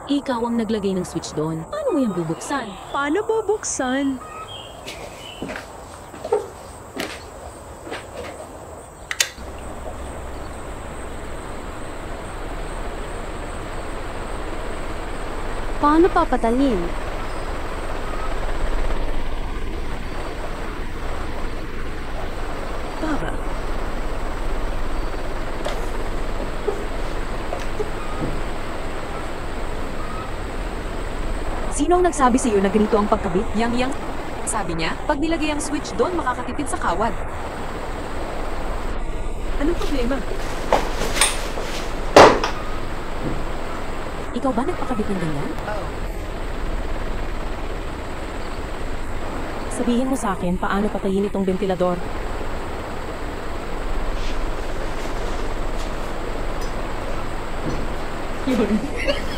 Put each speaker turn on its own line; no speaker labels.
Ikaw ang naglagay ng switch doon. Paano mo yan bubuksan?
Paano bubuksan?
Paano papatalin?
Tara.
Sino ang nagsabi sa iyo na ganito ang pagkabit? Yang. Sabi niya, pag nilagay ang switch doon, makakatipid sa kawad.
Anong problema?
Ikaw ba nagpakabit ng ganyan? Sabihin mo sa akin paano patayin itong ventilador.
Yun.